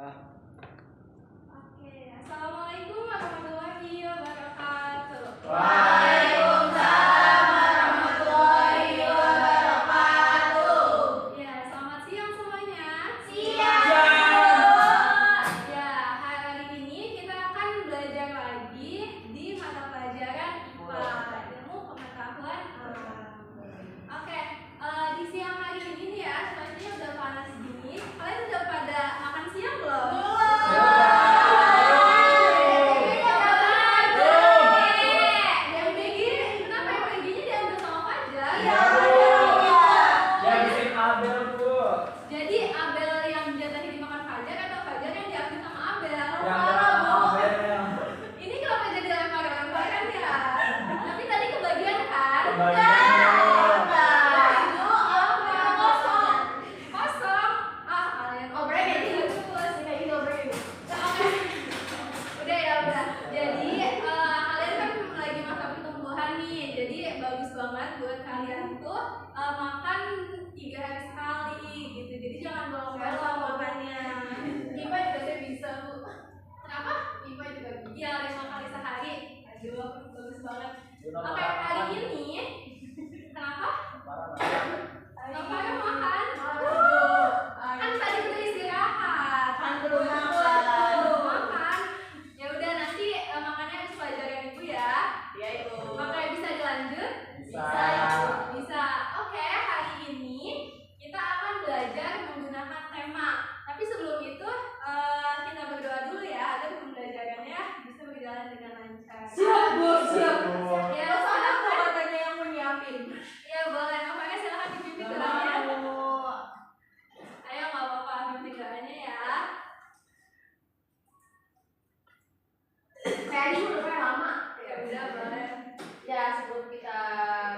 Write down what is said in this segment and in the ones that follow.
Oke, assalamualaikum warahmatullahi wabarakatuh. Waalaikumsalam warahmatullahi wabarakatuh. Ya, selamat siang semuanya. Siang. Ya, hari ini kita akan belajar lagi di mata pelajaran IPA, ilmu pengetahuan alam. Oke, di siang hari ini nih ya, cuacanya udah panas gini. Kalian udah pada makan siang belum? Jadi Abel yang jatahnya dimakan Fajar atau Fajar yang diambil sama Abel? Ini kenapa jadi lempar-lemparan ya? Tapi tadi kebagian kan? Kosong. Ah, kalian Obrolin. terus. Oke. Udah ya udah. Jadi kalian kan lagi masa pertumbuhan nih. Jadi bagus banget buat kalian tuh makan 3 hari sekali gitu. Jadi jangan bolong-bolong makannya. Ipa juga bisa, Bu. Kenapa? Ipa juga bisa. Iya, 5 kali sehari. Aduh, bagus banget. Oke, hari ini kenapa? Nggak pada makan. Kan tadi udah istirahat. Kan belum Belum makan. Ya udah nanti makannya habis pelajaran Ibu ya. Iya, Ibu. Oke, bisa dilanjut? Bisa. Oke, hari ini kita akan belajar menggunakan tema. Tapi sebelum itu kita berdoa dulu ya agar pembelajarannya bisa berjalan dengan lancar. Siap, Bu. Siap. Ya, Soalnya aku silakan. katanya yang menyiapin. Ya boleh, makanya silahkan dipimpin doanya. Ayo nggak apa-apa, pimpin doanya ya. Kayaknya udah lama. Ya udah boleh. Ya, sebelum kita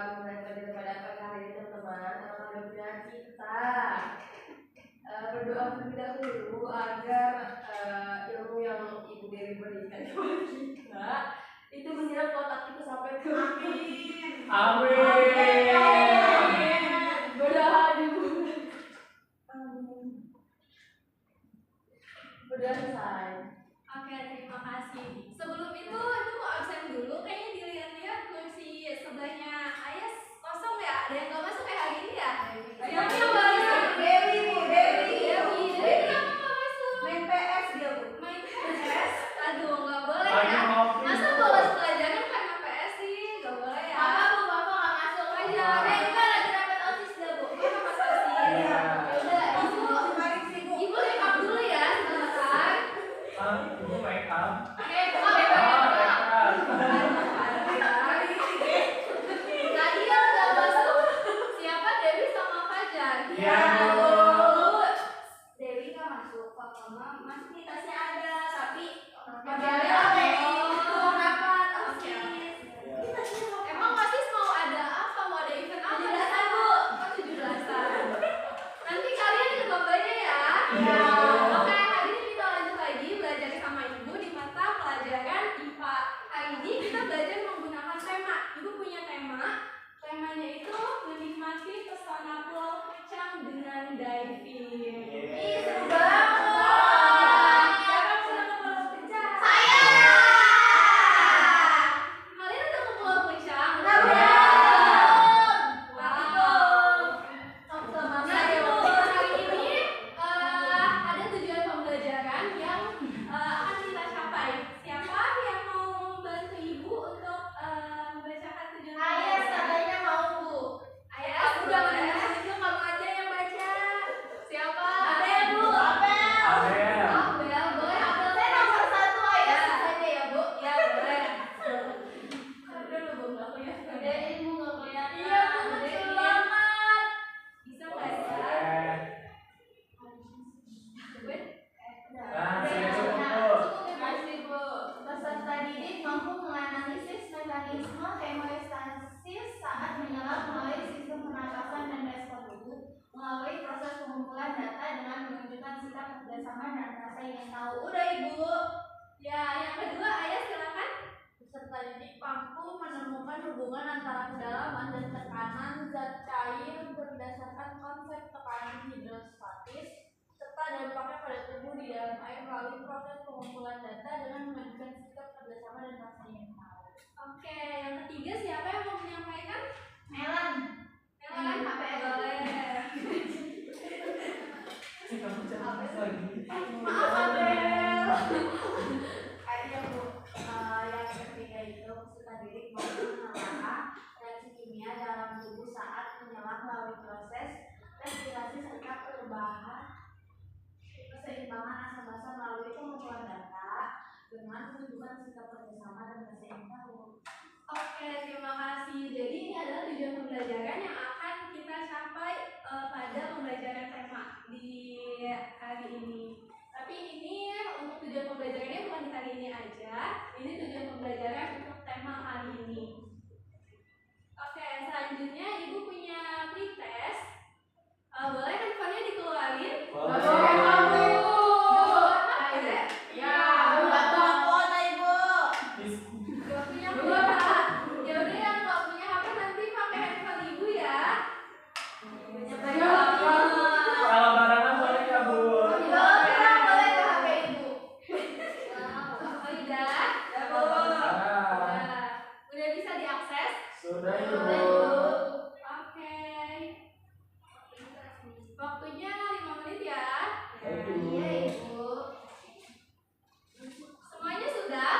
memulai pelajaran pada pagi hari ini, teman-teman, alhamdulillah kita berdoa terlebih dahulu agar ilmu yang Ibu Dewi berikan kepada kita itu menyerap otak kita sampai ke Berdoa dulu. Berdoa selesai. Oke, terima kasih. Sebelum itu mau absen dulu. Kayaknya dilihat-lihat kursi sebelahnya Ayas kosong ya. Ada yang nggak masuk hari ini ya? Siapa yang nggak masuk? Dewi, Bu. Dewi. Dewi kenapa nggak masuk? Main PS dia, Bu. Main PS? Aduh, nggak boleh Lagi ya. ngopi, Masa Bu. bolos pelajaran karena PS sih? Nggak boleh ya. Bapak nggak masuk aja. Kita lagi dapat OSIS dah, Bu. Oh, sama sih. Iya. Yaudah, Ibu rekap dulu ya sebentar. Ibu make up. Oke, buka Tadi yang udah masuk siapa? Dewi sama Fajar. Iya, Bu. Dewi nggak masuk, Pak Mama masuk nih tasnya ada, tapi Fajarnya rapat OSIS. OSIS. Emang OSIS mau ada apa? Mau ada event apa? 17-an, Bu. Oh, 17-an. Nanti kalian ikut lombanya ya. Iya. Oke, hari ini kita lanjut lagi belajar sama Ibu di mata pelajaran IPA. Hari ini kita belajar menggunakan tema. Ibu punya tema. Temanya itu menikmati pesona Pulau Kecang dengan diving. Ih, seru banget. Siapa yang senang ke Pulau Kecang? Saya. Kalian udah ke Pulau Kecang? Udah, Bu. Wow. Sama-sama. Nah, hari ini ada tujuan pembelajaran yang akan kita capai. Siapa yang mau membantu Ibu untuk membacakan tujuan Ayah katanya mau, Bu. Ayah, Aku udah boleh. menulis itu, kamu aja yang baca. Siapa? Abel, Bu. Abel. Abel, boleh Abel. Saya nomor 1, Ayah saja ya, Bu. Ya, boleh. Udah lu, Bu, nggak kelihatan. Udah, Ibu nggak kelihatan. Iya, Bu, Udah, kecil ini. banget. Bisa nggak ya? Makasih, Bu. Peserta didik mampu menganalisis mekanisme hemostasis saat menyelam melalui sistem pernapasan dan respon tubuh, melalui proses pengumpulan data dengan menunjukkan sikap kerjasama dan rasa ingin tahu. Udah, Ibu. Ya, yang kedua, Ayah silakan. Peserta didik mampu menemukan hubungan antara kedalaman dan tekanan zat cair berdasarkan konsep tekanan hidrostatis serta dampaknya pada tubuh di dalam dicapai melalui proses pengumpulan data dengan mengajukan sikap kerjasama dan rasa ingin tahu. Oke, yang ketiga siapa yang mau menyampaikan? Melan. Melan, boleh. Kamu jangan lagi. Maaf, Abel. Kayaknya Bu, yang ketiga itu peserta didik mampu menelaah reaksi kimia dalam tubuh saat menyelam melalui proses respirasi serta keseimbangan asam basa melalui pengumpulan data dengan menunjukkan sikap kerjasama dan rasa ingin tahu. Oke, terima kasih. Jadi ini adalah tujuan pembelajaran yang akan kita capai pada pembelajaran tema di hari ini. Tapi ini untuk tujuan pembelajarannya bukan di hari ini aja. Ini tujuan pembelajaran untuk tema hari ini. Oke, selanjutnya Ibu punya pretest. Boleh handphonenya dikeluarin? Boleh. Ya, Buat kuota Ibu. gak punya kuota. Ya udah yang gak punya HP nanti pakai handphone Ibu ya. Kalau barangan boleh nggak, Bu? Boleh ke HP Ibu. Udah? Udah bisa diakses? Sudah itu, Sudah, Bu. Ibu. Oke. Waktunya 5 menit ya. Iya Ibu. Semuanya sudah?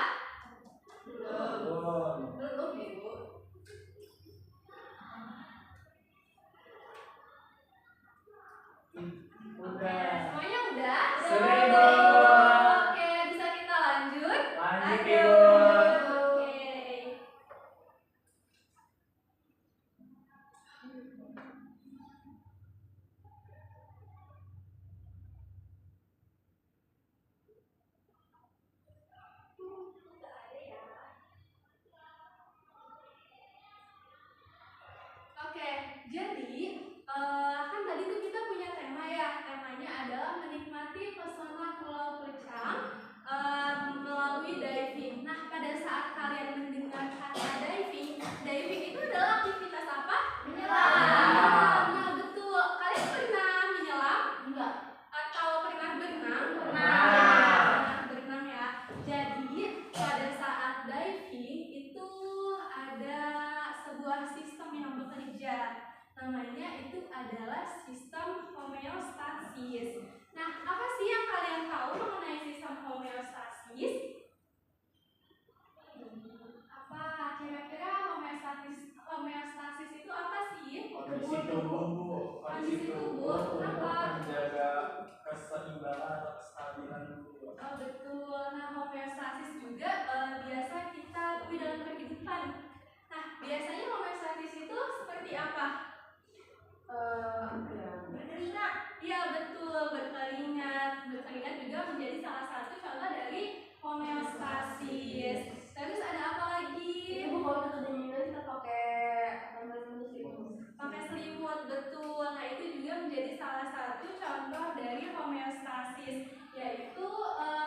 Belum. Belum Ibu. Udah. Semuanya udah? Sudah, Ibu. Oke, bisa kita lanjut? Lanjut, Ibu. Oke. Oke, jadi kan tadi tuh kita punya tema ya. Temanya adalah menikmati pesona Pulau Plecang melalui diving. Nah, pada saat kalian mendengar kata diving, diving itu adalah aktivitas apa? Menyelam. Nah, betul. Kalian pernah menyelam Enggak. atau pernah berenang? Pernah. Berenang ya. Jadi pada saat diving itu ada sebuah sistem yang bekerja. Namanya itu adalah sistem homeostasis. Nah, apa sih yang kalian tahu mengenai sistem homeostasis? Apa kira-kira homeostasis itu apa sih? Kondisi tubuh, Bu. Kondisi tubuh untuk menjaga keseimbangan atau kestabilan tubuh. Oh, betul. Nah, homeostasis juga biasa kita temui dalam kehidupan. Nah, biasanya homeostasis itu seperti apa? Berkeringat. Iya, betul, berkeringat. Berkeringat juga menjadi salah satu contoh dari homeostasis. Terus ada apa lagi? Ibu kalau kita dingin kita pakai Pakai selimut, betul. Nah, itu juga menjadi salah satu contoh dari homeostasis, yaitu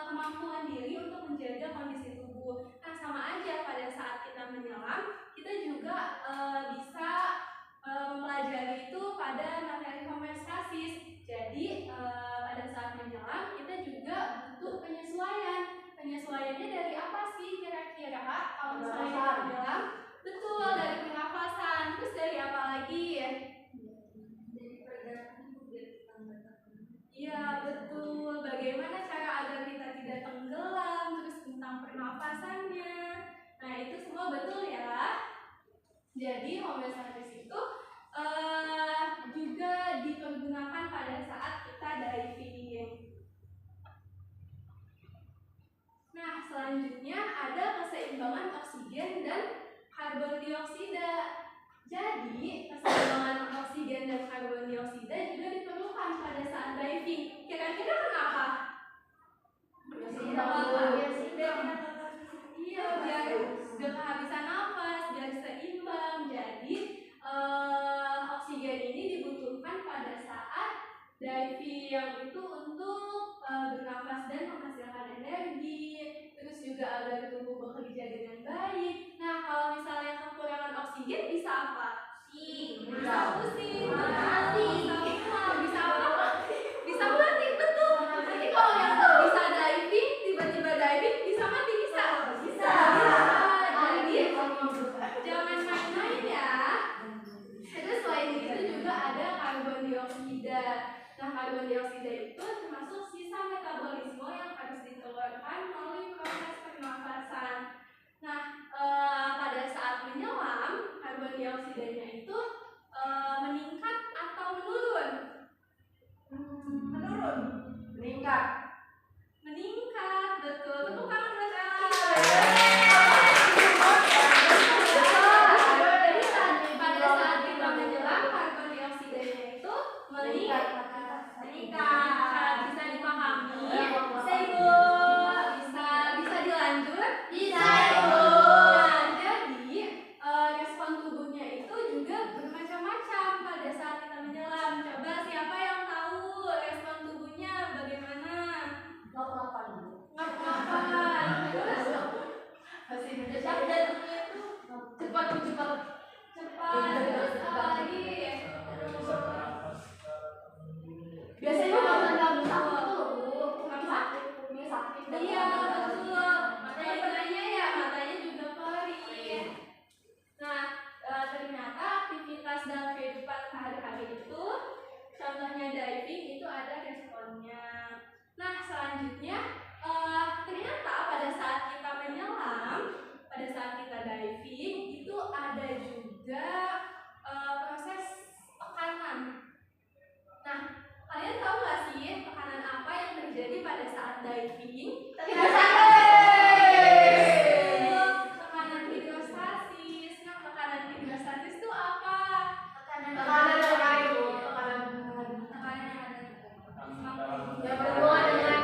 kemampuan diri untuk menjaga kondisi tubuh. Nah, sama aja pada saat kita menyelam, kita juga bisa mempelajari itu pada materi homeostasis. Jadi pada saat menyelam kita juga butuh penyesuaian. Penyesuaiannya dari apa sih kira-kira kalau misalnya kita menyelam? Betul, dari pernafasan. Terus dari apa lagi? Iya, betul. Bagaimana cara agar kita tidak tenggelam? Terus tentang pernafasannya. Nah, itu semua betul ya. Jadi homeostasis itu juga dipergunakan pada saat kita diving. Nah, selanjutnya ada keseimbangan oksigen dan karbon dioksida. Jadi, keseimbangan oksigen dan karbon dioksida juga diperlukan pada saat diving. Kira-kira kenapa? Iya, biar gak kehabisan nafas, biar seimbang. Jadi oksigen ini dibutuhkan pada saat diving itu untuk bernafas dan menghasilkan energi. Terus juga agar tubuh bekerja dengan baik. Nah, kalau misalnya kekurangan oksigen bisa apa? Bisa pusing, bisa mual, bisa apa? Bisa mati, betul. Nanti kalau yang nggak bisa ngapa-ngapain. Terus Masih detak Indonesia. jantungnya itu cepat. Terus apa lagi? Biasanya kalau dalam sakit tuh, kaki sakit. Iya betul. Matanya juga perih. Nah, ternyata aktivitas dalam kehidupan sehari-hari itu, contohnya diving itu ada responnya. Nah, selanjutnya ternyata pada saat kita menyelam, pada saat kita diving itu ada juga proses tekanan. Nah, kalian tahu nggak sih tekanan apa yang terjadi pada saat diving? Tekanan hidrostatis. Nah, tekanan hidrostatis itu apa? Tekanan yang ada Yang berhubungan dengan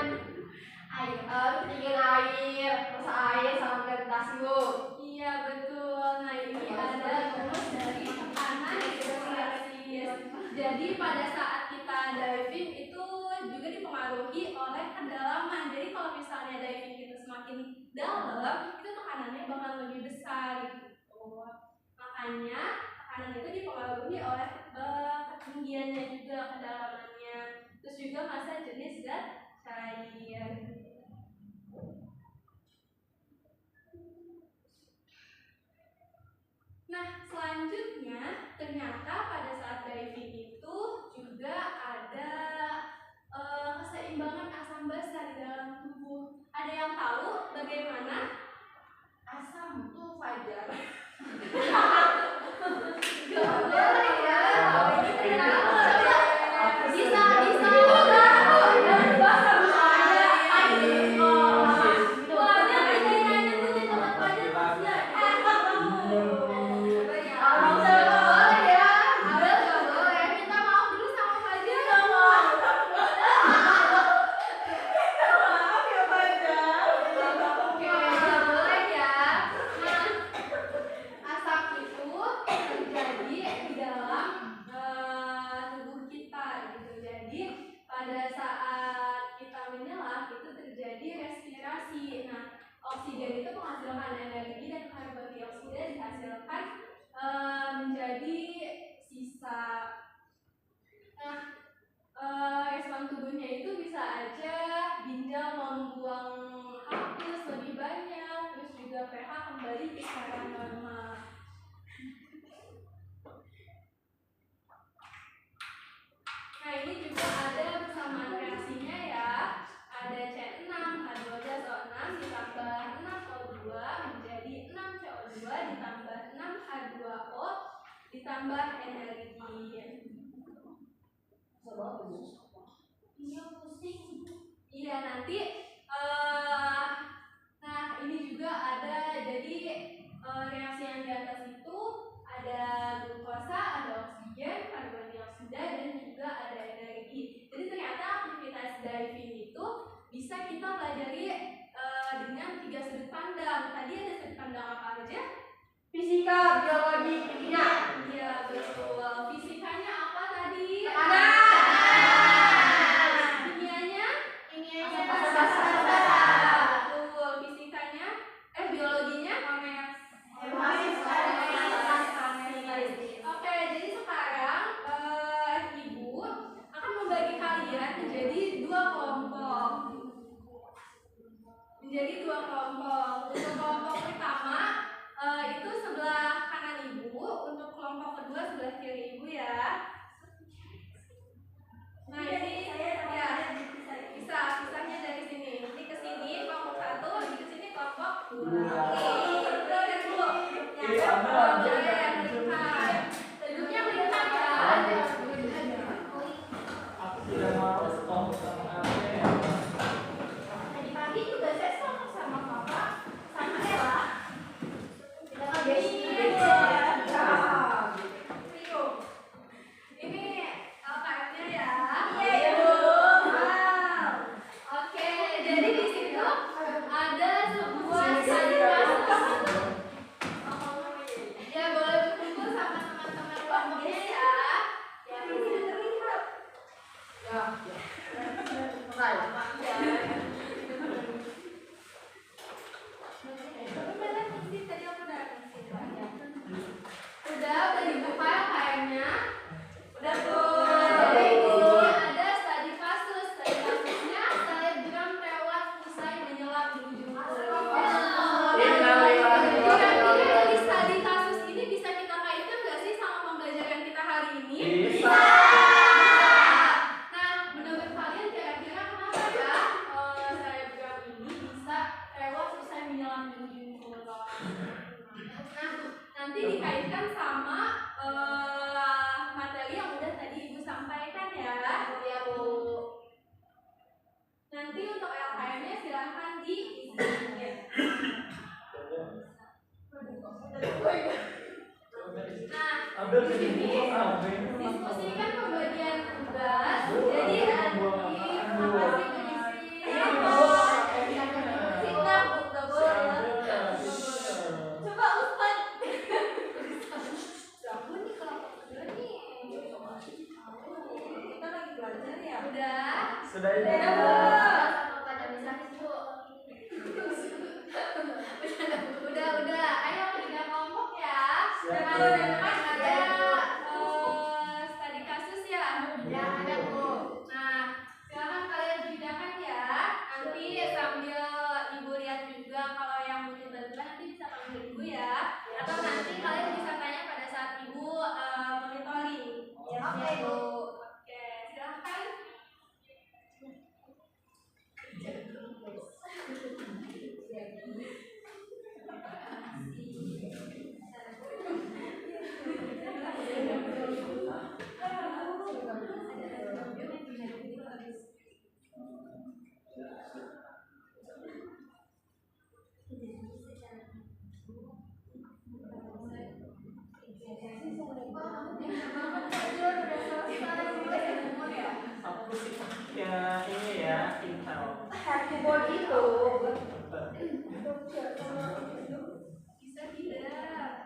air, ketinggian air, masa air sama gravitasium. Iya betul. Nah ini ada rumus dari tekanan hidrostatis. Jadi pada saat kita diving itu juga dipengaruhi oleh kedalaman. Jadi kalau misalnya diving itu semakin dalam, itu tekanannya bakal lebih besar gitu. Makanya tekanan itu dipengaruhi oleh ketinggiannya juga, kedalamannya. Terus juga massa jenis zat cair. Nah, selanjutnya ternyata pada saat diving itu juga ada keseimbangan asam basa di dalam tubuh. Ada yang tahu bagaimana? Asam tuh fajar. Oksigen itu menghasilkan energi dan karbon dioksida dihasilkan menjadi sisa. Nah, respon tubuhnya itu bisa aja ginjal membuang hapus lebih banyak, terus juga pH kembali ke kisaran normal. Nah, ini juga ada persamaan reaksinya ya. Ada C6 H12O6 ditambah 6O2 menjadi 6CO2 ditambah 6H2O ditambah energi. Iya pusing. Iya nanti nah ini juga ada jadi reaksi yang di atas itu ada glukosa, ada oksigen, karbon dioksida dan juga ada energi. Jadi ternyata aktivitas diving itu bisa kita pelajari dengan 3 sudut pandang. Tadi ada sudut pandang apa aja? Fisika, biologi, kimia. Iya betul. Fisikanya apa tadi? Kimianya? Betul. Fisikanya? Biologinya? Oke, jadi sekarang Ibu akan membagi kalian menjadi 2 kelompok. Untuk kelompok pertama itu sebelah kanan Ibu, untuk kelompok kedua sebelah kiri Ibu ya. Nah ini ya pisahnya dari sini. Ini ke sini kelompok 1, ini ke sini kelompok 2. Oke, Bu. Ya, boleh melihat. Duduknya melihat ya. Aku tidak mau stop sama Ade. Tadi pagi juga saya sama Papa, sama Ella. Kita Ini LKM-nya ya. Iya, Bu. Oke, jadi di situ ada sebuah animasi. Ya boleh berkumpul sama teman-teman kelompoknya ya. Ya bisa terlihat. Ya. Ya. dikaitkan sama materi yang udah tadi Ibu sampaikan ya. Ya Bu. Nanti untuk LKM-nya silahkan diisi. Nah, Ambil di jadi sini buku apa ini? diskusikan pembagian tugas. Jadi nanti apa sih berisi? Sikap, nggak boleh. Coba Ustaz. Gabung nih kalau berdua nih. Kita lagi belajar ya. Udah. Sudah ini. Udah, Bu. Sama pada bisa Bu. Udah. Ayo 3 kelompok ya. Siap, Dengan Bu. depan ada studi kasus ya. Ya ada Bu. Nah, silakan kalian bedakan ya. Nanti sambil Ibu lihat juga kalau yang butuh bantuan nanti bisa panggil Ibu ya. Atau nanti kalian bisa tanya pada saat Ibu monitoring. Ya, Oke, siap, Bu. Oke, silakan. Aku sih ya ini ya Intel. Keyboard itu. Bisa tidak?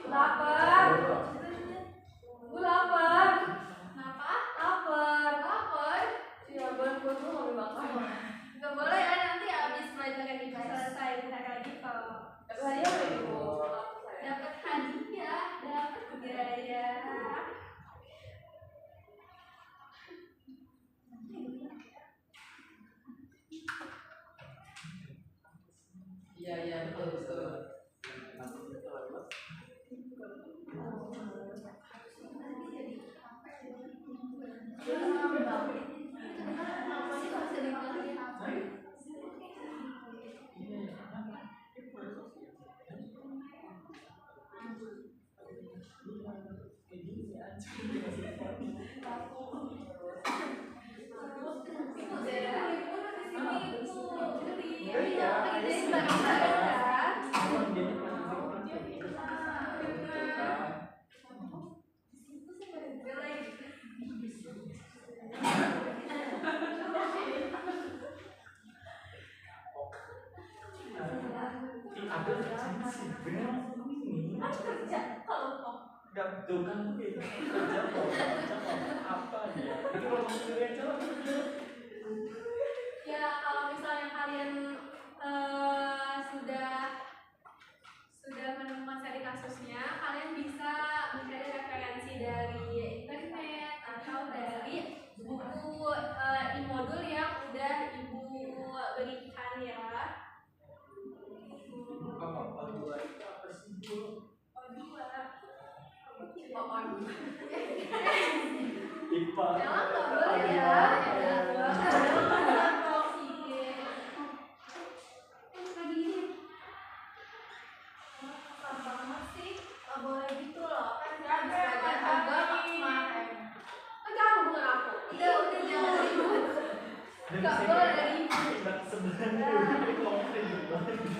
Lapar. Bu lapar. Kenapa? Lapar. Gak boleh ya, nanti abis pelajaran kita selesai kita lagi kalau dapat hadiah, dapat hadiah. Iya betul. Tuh kan kerja apa dia? Itu kalau sendiri aja lah. Ya kalau misalnya kalian sudah menemukan seri kasusnya, kalian bisa mencari referensi dari internet atau dari buku e-modul yang udah Ibu berikan ya. Apa dua itu apa sih Bu? IPA. Emang nggak boleh ya? Boleh gitu loh, kan nggak belajar juga kemarin. Enggak, bukan aku. Udah jangan ribut. Nggak boleh ribut.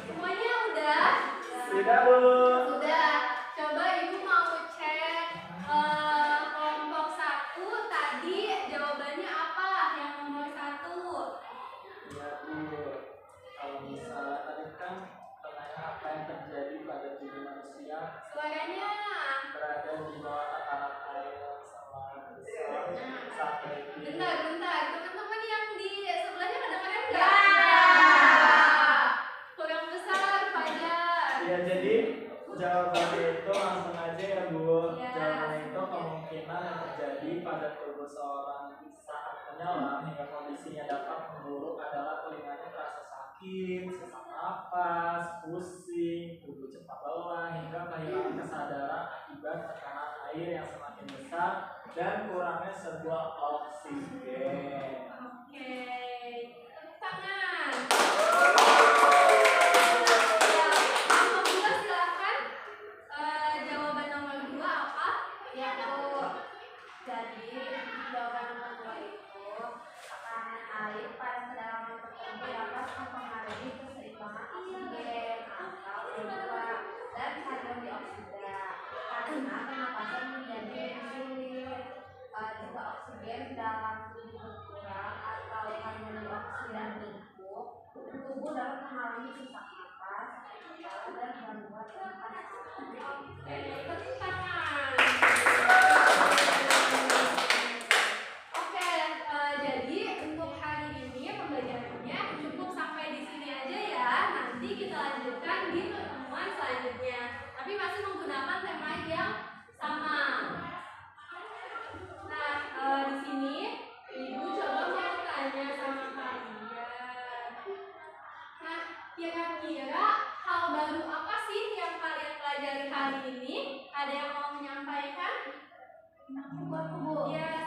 Semuanya udah? Sudah Bu. Sudah. Coba Ibu mau cek kelompok 1 tadi jawabannya apa yang nomor 1? Ya Bu. Kalau misalnya tadi kan pertanyaan apa yang terjadi pada tubuh manusia Suaranya. berada di bawah tatanan air sama besar sampai di Bentar. Teman-teman yang di sebelahnya kedengeran nggak? Ya. Kurang besar, Fajar. ya jadi jawabannya itu langsung aja ya Bu. Ya. jawabannya itu kemungkinan yang terjadi pada tubuh seorang saat menyelam hingga kondisinya dapat memburuk adalah telinganya terasa sakit, sesak napas, pusing, tubuh cepat lelah, hingga kehilangan kesadaran akibat tekanan air yang semakin besar dan kurangnya sebuah oksigen. Oke, tepuk tangan. Ya, nomor 2 silakan. Jawaban nomor 2 apa? Ya, Bu. Jadi, jawaban nomor 2 itu tekanan air pada kedalaman tertentu dapat mempengaruhi keseimbangan oksigen atau O2 dan karbon dioksida karena pernapasan menjadi sulit. Jika oksigen dalam tubuh berkurang atau karbon dioksida menumpuk, tubuh dapat mengalami sesak napas, sakit kepala, dan gangguan pernapasan. Oke, tepuk tangan. Oke, jadi untuk hari ini pembelajarannya cukup sampai di sini aja ya. Nanti kita lanjutkan di pertemuan selanjutnya. Tapi masih menggunakan tema yang sama. Nah, di sini Ibu coba mau tanya sama kalian. Nah, kira-kira hal baru apa sih yang kalian pelajari hari ini? Ada yang mau menyampaikan? Aku, Bu. Ya,